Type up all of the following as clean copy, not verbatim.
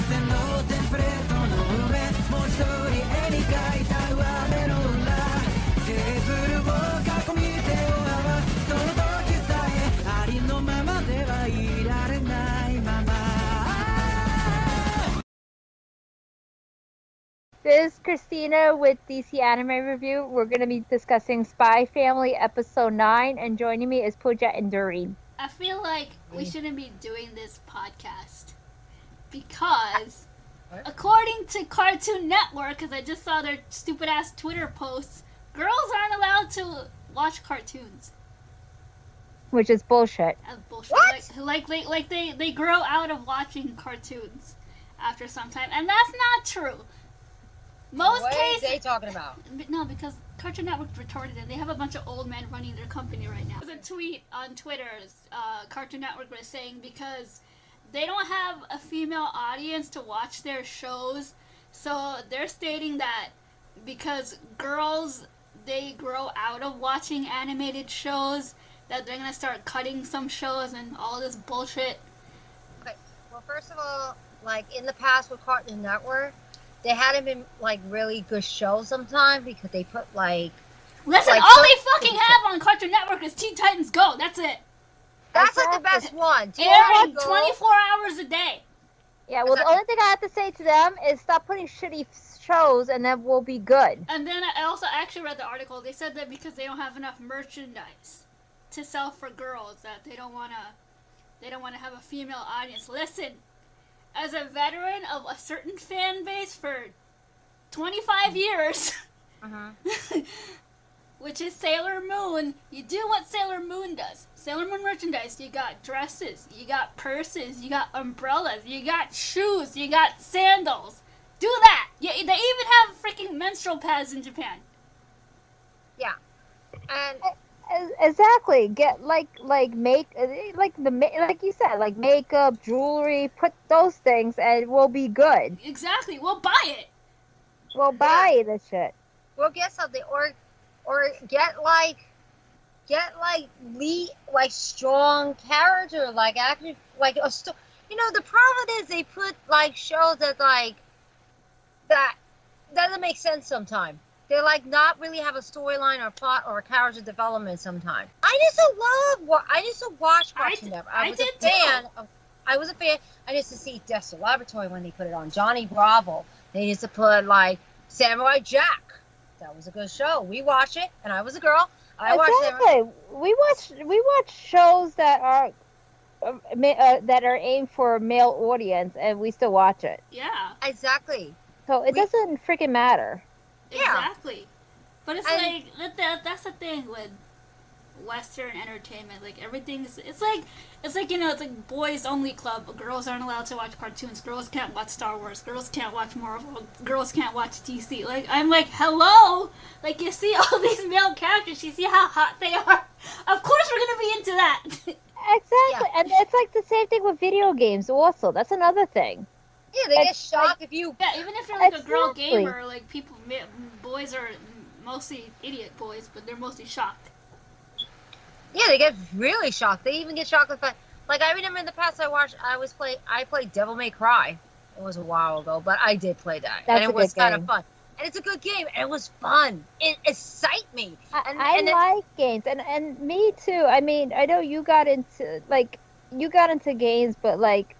せのテンプレートの上文字通り絵に描いた上目の裏テーブルを囲み手を合わすその時さえありのままではいられないまま This is Christina with DC Anime Review. We're going to be discussing Spy Family Episode 9, and joining me is Pooja and Doreen. I feel like we shouldn't be doing this podcast because, according to Cartoon Network, because I just saw their stupid-ass Twitter posts, girls aren't allowed to watch cartoons. Which is bullshit. That's bullshit. What? Like they grow out of watching cartoons after some time, and that's not true. Most cases. What are they talking about? No, because Cartoon Network's retarded and they have a bunch of old men running their company right now. There's a tweet on Twitter, Cartoon Network was saying because they don't have a female audience to watch their shows, so they're stating that because girls, they grow out of watching animated shows, that they're gonna start cutting some shows and all this bullshit. Okay, well, first of all, like in the past with Cartoon Network, they hadn't been like really good shows sometimes because they put like. Listen, like, all they fucking have on Cartoon Network is Teen Titans Go. That's it. That's like the best one. Airing 24 hours a day. Yeah, well, the only thing I have to say to them is stop putting shitty shows and then we'll be good. And then I also actually read the article. They said that because they don't have enough merchandise to sell for girls, that they don't wanna have a female audience. Listen, as a veteran of a certain fan base for 25 years, which is Sailor Moon, you do what Sailor Moon does. Sailor Moon merchandise, you got dresses, you got purses, you got umbrellas, you got shoes, you got sandals. Do that! They even have freaking menstrual pads in Japan. Yeah. And Exactly. Get like make like you said, like makeup, jewelry, put those things and we'll be good. Exactly. We'll buy it. We'll buy the shit. we'll get something or get like strong character, like actually like a you know, the problem is they put like shows that like that doesn't make sense sometimes. They like not really have a storyline or plot or character development sometimes. I used to watch Cartoon Network. I was a fan. I used to see Dexter Laboratory when they put it on. Johnny Bravo. They used to put like Samurai Jack. That was a good show. We watched it, and I was a girl. I watched it. We watch shows that are aimed for a male audience, and we still watch it. Yeah. Exactly. So it doesn't freaking matter. Exactly. But it's like that's the thing with Western entertainment. Like everything's it's like you know, it's like boys only club. Girls aren't allowed to watch cartoons. Girls can't watch Star Wars. Girls can't watch Marvel. Girls can't watch DC. Like I'm like, hello. Like you see all these male characters. You see how hot they are. Of course we're gonna be into that. Exactly, and it's like the same thing with video games. Also, that's another thing. Yeah, they get shocked if you. Yeah, even if you're like a girl gamer, like boys are mostly idiot boys, but they're mostly shocked. Yeah, they get really shocked. They even get shocked if like I remember in the past I played Devil May Cry. It was a while ago, but I did play that, and it was kind of fun. And it's a good game, and it was fun. It excited me. I like games, and me too. I mean, I know you got into games, but like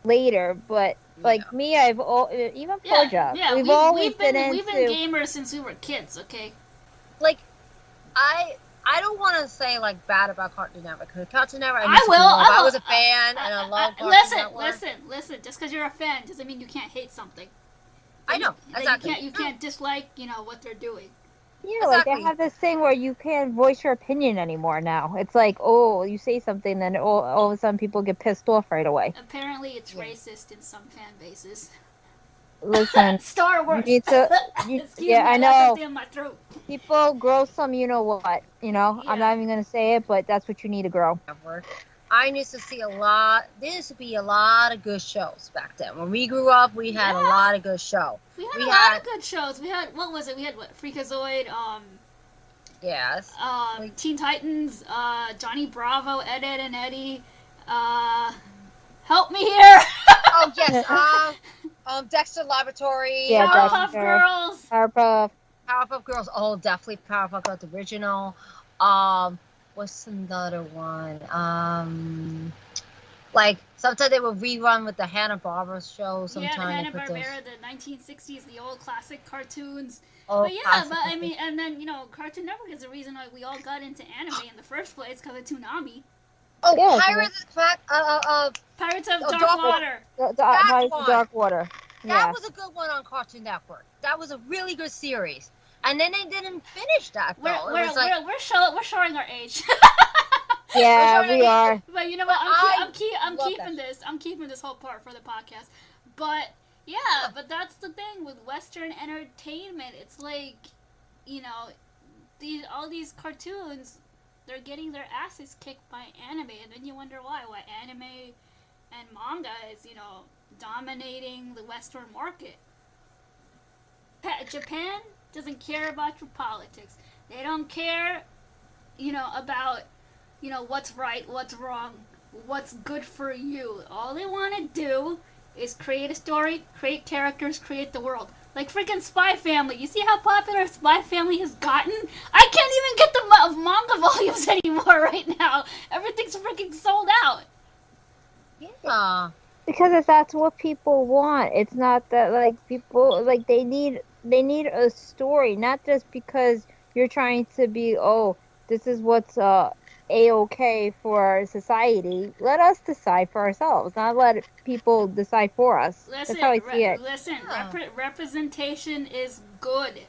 later, but. Like me, even Pooja. Yeah, we've been gamers since we were kids. Okay. Like, I don't want to say like bad about Cartoon Network because Cartoon Network. I was a fan and I love Cartoon Network. Listen. Just because you're a fan doesn't mean you can't hate something. I know exactly. You can't dislike what they're doing. Yeah, like they have this thing where you can't voice your opinion anymore now. It's like, oh, you say something, then all of a sudden people get pissed off right away. Apparently, it's racist in some fan bases. Listen, Star Wars. I know. In my throat. People grow some, you know what? You know, I'm not even gonna say it, but that's what you need to grow. I used to see a lot. There used to be a lot of good shows back then. When we grew up, we had a lot of good shows. We had a lot of good shows. We had We had Freakazoid. Yes. Teen Titans. Johnny Bravo, Ed, Edd and Eddy. Help me here. Oh yes. Dexter Laboratory. Yeah, Powerpuff Dexter. Girls. Powerpuff Girls. Oh, definitely Powerpuff Girls original. What's another one? Like sometimes they would rerun with the Hanna-Barbera show. Sometimes Yeah, the they put Hanna-Barbera, the 1960s, the old classic cartoons. those. But yeah, but I mean, and then, Cartoon Network is the reason why we all got into anime in the first place, because of Toonami. Oh, Yeah, Pirates Pirates of Oh, Dark Water. Pirates one. of Dark Water. that Yeah. was a good one on Cartoon Network. That was a really good series. And then they didn't finish that though. We're showing our age. Yeah, we are. But you know what? I'm love keeping that this. I'm keeping this whole part for the podcast. But yeah, but that's the thing with Western entertainment. It's like, all these cartoons, they're getting their asses kicked by anime, and then you wonder why anime and manga is dominating the Western market. Japan doesn't care about your politics. They don't care, about what's right, what's wrong, what's good for you. All they want to do is create a story, create characters, create the world. Like freaking Spy Family. You see how popular Spy Family has gotten? I can't even get the manga volumes anymore right now. Everything's freaking sold out. Yeah. Because that's what people want. It's not that like people like they need a story, not just because you're trying to be this is what's a-okay for society. Let us decide for ourselves, not let people decide for us. Listen, That's how I see it. Listen, Yeah. representation is good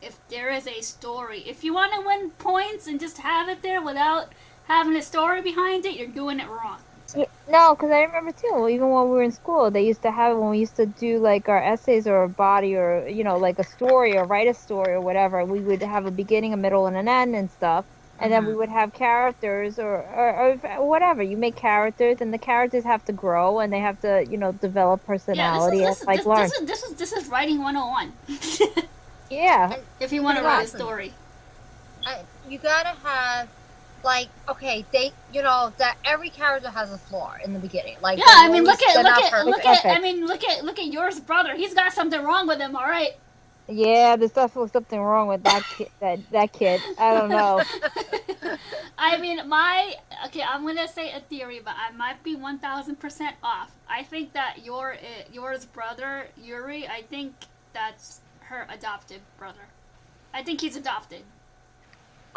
if there is a story. If you want to win points and just have it there without having a story behind it, you're doing it wrong. Yeah, no, because I remember too, even when we were in school, they used to have it when we used to do like our essays or a body or, like a story or write a story or whatever. We would have a beginning, a middle, and an end and stuff. And then we would have characters or whatever. You make characters, and the characters have to grow, and they have to, develop personality Yeah, learn. this is writing 101. Yeah. If you want to write a story. You gotta have, like, okay, that every character has a flaw in the beginning. Like, Yeah, I mean, look at perfect. yours brother. He's got something wrong with him, all right? Yeah, there's definitely something wrong with that kid. That kid. I don't know. I mean, I'm gonna say a theory, but I might be 1,000% off. I think that yours brother Yuri, I think that's her adopted brother. I think he's adopted.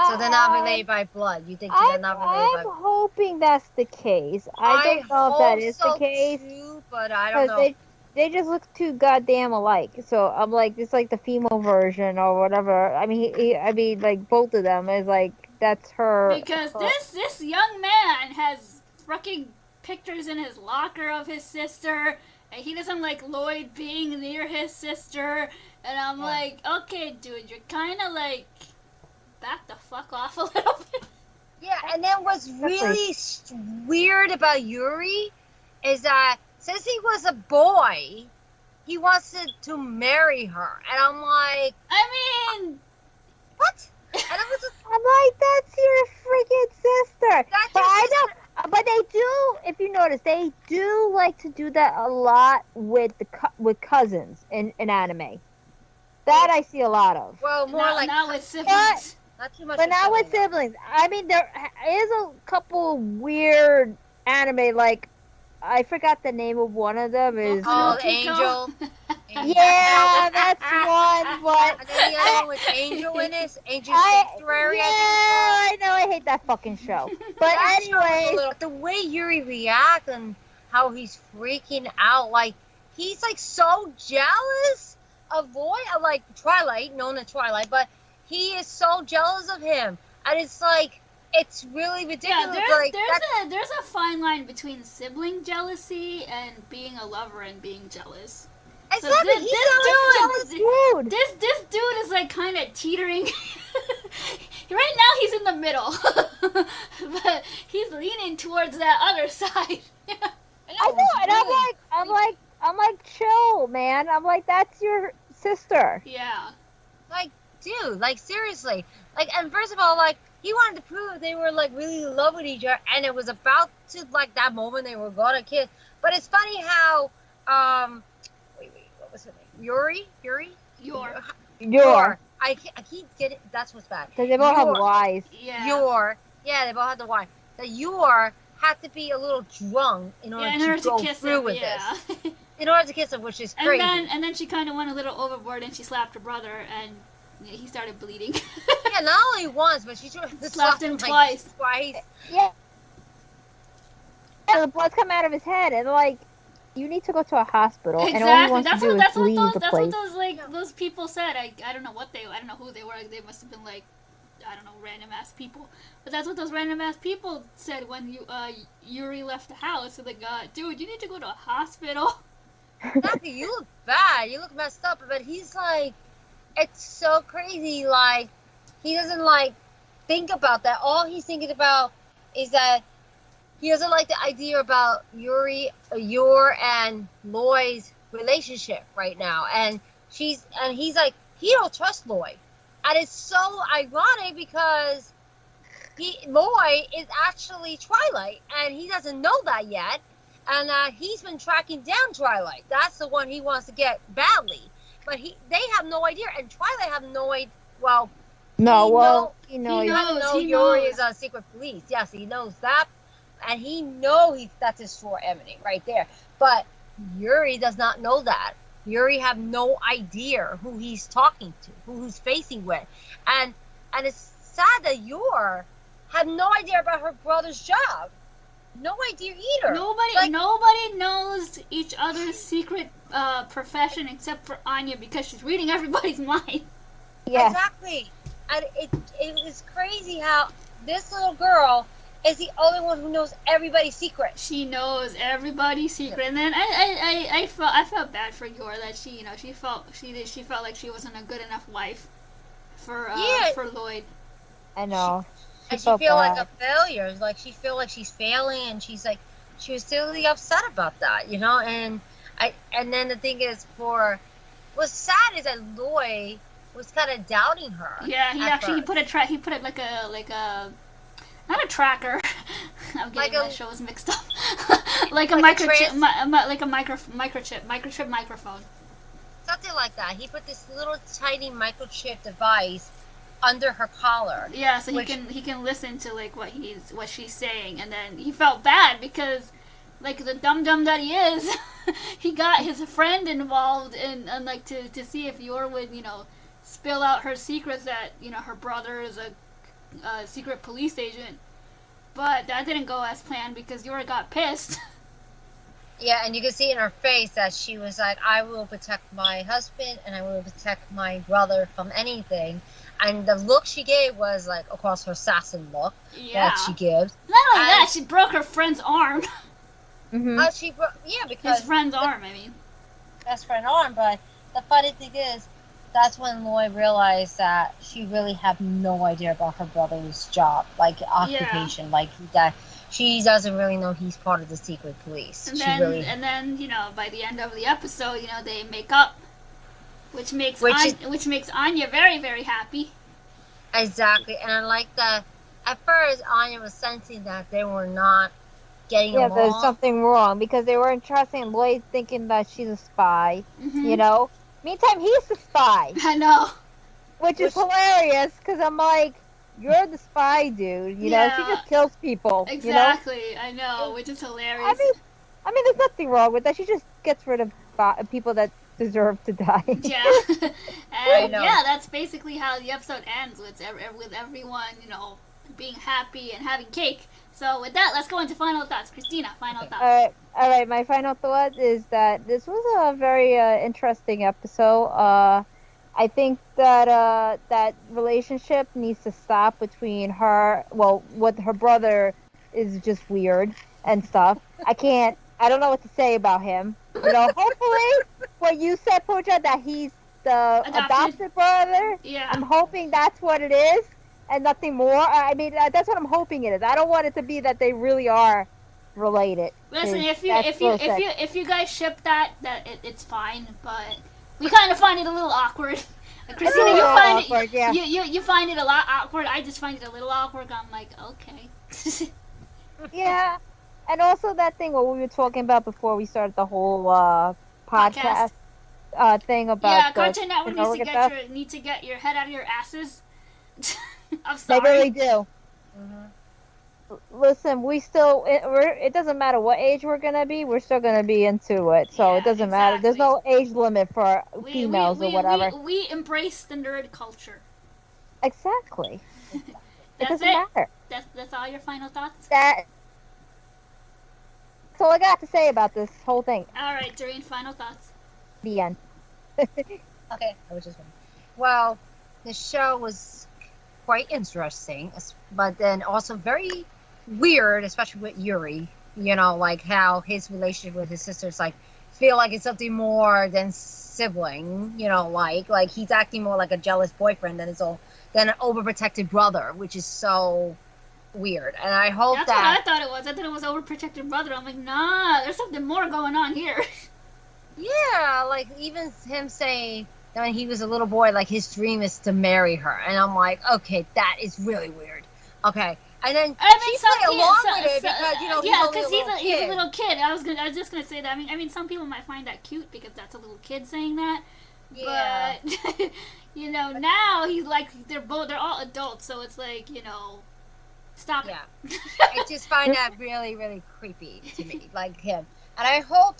So they're not related by blood. You think they're not related I'm hoping that's the case. I don't know if that is the case. Too, but I don't know. They just look too goddamn alike. So I'm like, it's like the female version or whatever. I mean, like both of them is like that's her. Because this young man has fucking pictures in his locker of his sister, and he doesn't like Loid being near his sister. And I'm like, okay, dude, you're kind of like back the fuck off a little bit. Yeah, and then what's really weird about Yuri is that since he was a boy, he wants to marry her, and I'm like, I mean, what? And I was just, I'm like, that's your freaking sister. That's But your I sister. don't. But they do. If you notice, they do like to do that a lot with with cousins in anime. That I see a lot of. well, more like not with siblings. not too much. But not with siblings. siblings. I mean, there is a couple weird anime. Like, I forgot the name of one of them. Is Oh, Kiko. Angel. yeah, that's one. But And then the other one with Angel in it. Angel yeah, Sanctuary. I know. I hate that fucking show. But That show was a anyway, little- the way Yuri reacts and how he's freaking out, like he's like so jealous of Void, like Twilight, known as Twilight, but he is so jealous of him, and it's like it's really ridiculous. Yeah, like, there's a fine line between sibling jealousy and being a lover and being jealous. exactly, So he's jealous. dude. This dude is like kind of teetering. Right now he's in the middle, but he's leaning towards that other side. I know, and I'm like, chill, man. I'm like, that's your sister. Yeah. Like, dude, like seriously, like, and first of all, like he wanted to prove they were like really in love with each other, and it was about to like that moment they were gonna kiss. But it's funny how wait, what was her name? Yuri. Yor. I keep getting. That's what's bad. Because they both have Ys. Yeah. Yeah, they both have the Y. That Yor had to be a little drunk in order to go kiss through him, with yeah. this. In order to kiss him, which is crazy. And then she kind of went a little overboard and she slapped her brother and he started bleeding. Yeah, not only once, but she slapped him twice. Yeah. And the blood's come out of his head, and like, you need to go to a hospital. Exactly. And all he wants to do is leave the place. That's what those people said. I don't know I don't know who they were. They must have been like, I don't know, random ass people. But that's what those random ass people said when Yuri left the house. So like, dude, you need to go to a hospital. Exactly. You look bad. You look messed up. But he's like, it's so crazy. Like, he doesn't like think about that. All he's thinking about is that he doesn't like the idea about Yor and Loid's relationship right now. And he's like, he don't trust Loid. And it's so ironic because Loid is actually Twilight, and he doesn't know that yet. And he's been tracking down Twilight. That's the one he wants to get badly. But they have no idea, and Twilight have no idea. Well, he knows Yuri is on secret police. Yes, he knows that, and he knows that's his true enemy right there. But Yuri does not know that. Yuri have no idea who he's talking to, who he's facing with, and it's sad that Yor had no idea about her brother's job. No idea either. Nobody knows each other's secret profession except for Anya because she's reading everybody's mind. Yeah. Exactly. And it is crazy how this little girl is the only one who knows everybody's secret. She knows everybody's secret, and then I felt bad for Yor that she felt like she wasn't a good enough wife for Loid. I know. And she feel like a failure. Like she feel like she's failing, and she was really upset about that, And then the thing is, what's sad is that Loid was kind of doubting her. Yeah, he put it like a not a tracker. I'm getting my shows mixed up. like a microchip microphone. Something like that. He put this little tiny microchip device under her collar. Yeah, so he can listen to like what she's saying, and then he felt bad because like the dum that he is, he got his friend involved and like to see if Yor would spill out her secrets that her brother is a secret police agent, but that didn't go as planned because Yor got pissed. Yeah, and you can see in her face that she was like, I will protect my husband and I will protect my brother from anything. And the look she gave was like, of course, her assassin look that she gives. Not only that, she broke her friend's arm. Mm-hmm. Because his friend's arm, I mean. Best friend arm, but the funny thing is, that's when Loid realized that she really had no idea about her brother's job, like occupation, like that. She doesn't really know he's part of the secret police. And then by the end of the episode, they make up, which makes Anya very, very happy. Exactly, and I like that. At first, Anya was sensing that they were not getting along. Yeah, there's something wrong because they weren't trusting Loid, thinking that she's a spy. Mm-hmm. Meantime, he's the spy. I know. Which is hilarious because I'm like, you're the spy, dude. She just kills people. Exactly, I know, which is hilarious. I mean, there's nothing wrong with that. She just gets rid of people that deserve to die. Yeah, and that's basically how the episode ends with everyone, being happy and having cake. So with that, let's go into final thoughts. Christina, final thoughts. All right. My final thought is that this was a very interesting episode. I think that that relationship needs to stop between her. Well, what her brother is just weird and stuff. I don't know what to say about him. Hopefully, what you said, Pooja, that he's the adopted brother. Yeah. I'm hoping that's what it is. And nothing more. I mean, that's what I'm hoping it is. I don't want it to be that they really are related. Listen, if you guys ship that it's fine. But we kind of find it a little awkward. Christina, you find it a lot awkward. I just find it a little awkward. I'm like, okay. Yeah. And also that thing what we were talking about before we started the whole podcast thing about Yeah, the Cartoon Network needs to stuff. need to get your head out of your asses. I'm They sorry. really do. Mm-hmm. Listen, it doesn't matter what age we're gonna be, we're still gonna be into it. So Yeah, it doesn't matter. There's no age limit for females or whatever. We embrace the nerd culture. Exactly. It That's doesn't it. matter. That's all your final thoughts? That's all I got to say about this whole thing. All right, Doreen, final thoughts. The end. Okay, I was just wondering. Well, the show was quite interesting, but then also very weird, especially with Yuri. You know, like how his relationship with his sisters, like, feel like it's something more than sibling. You know, like he's acting more like a jealous boyfriend than an overprotective brother, which is so weird. And I hope That's that what I thought it was. I thought it was overprotective brother. I'm like, nah, there's something more going on here. yeah, like even him saying that when he was a little boy, like his dream is to marry her, and I'm like, okay, that is really weird. Okay, and then she played along with it because you know he's a little kid. I was just gonna say that. I mean, some people might find that cute because that's a little kid saying that. Yeah. But you know, now he's like they're all adults, so it's like, you know, stop Yeah. it. I just find that really, really creepy to me, like him. And I hope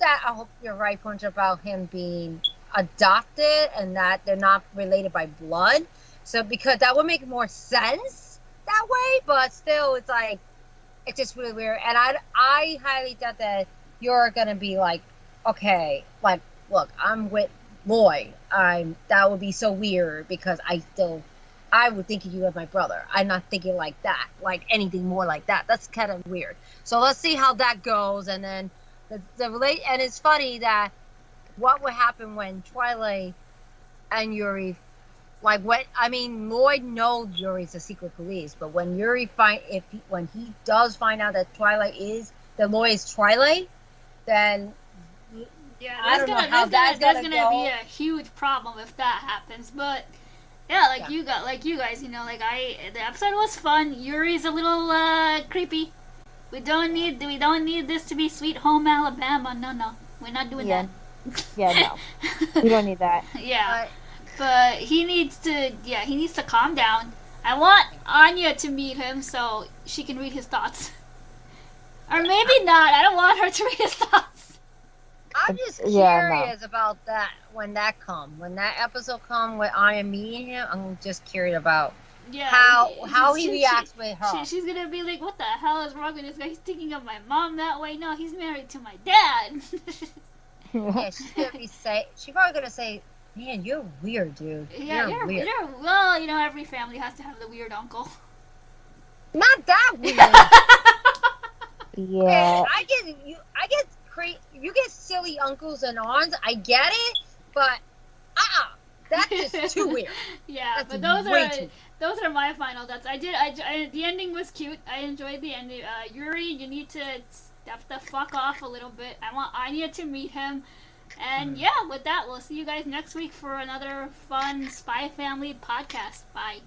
you're right, Punch, about him being adopted and that they're not related by blood. So because that would make more sense that way, but still, it's like it's just really weird. And I highly doubt that you're gonna be like, okay, like, look, I'm with Loid. That would be so weird because I would think of you as my brother. I'm not thinking like that, like anything more like that. That's kind of weird. So let's see how that goes, and then and it's funny that what would happen when Twilight and Yuri, like Loid knows Yuri's a secret police, but when when he does find out that Loid is Twilight, then Yeah, I don't know how that's gonna go. be a huge problem if that happens. But yeah, you guys, you know, the episode was fun. Yuri's a little creepy. We don't need this to be Sweet Home Alabama. No, we're not doing that. Yeah, no, we don't need that. Yeah, but he needs to calm down. I want Anya to meet him so she can read his thoughts, or maybe not. I don't want her to read his thoughts. I'm just curious about that when that episode come with Anya meeting him. I'm just curious about how he reacts with her. She's gonna be like, "What the hell is wrong with this guy? He's thinking of my mom that way. No, he's married to my dad." Yeah, she's probably gonna say, "Man, you're weird, dude. Yeah, you're weird." Well, you know, every family has to have the weird uncle. Not that weird. Yeah. Okay, you get silly uncles and aunts. I get it, but that's just too weird. Yeah, that's but those are my final thoughts. The ending was cute. I enjoyed the ending. Yuri, you need to step the fuck off a little bit. I want Anya to meet him. And yeah, with that, we'll see you guys next week for another fun Spy Family podcast. Bye.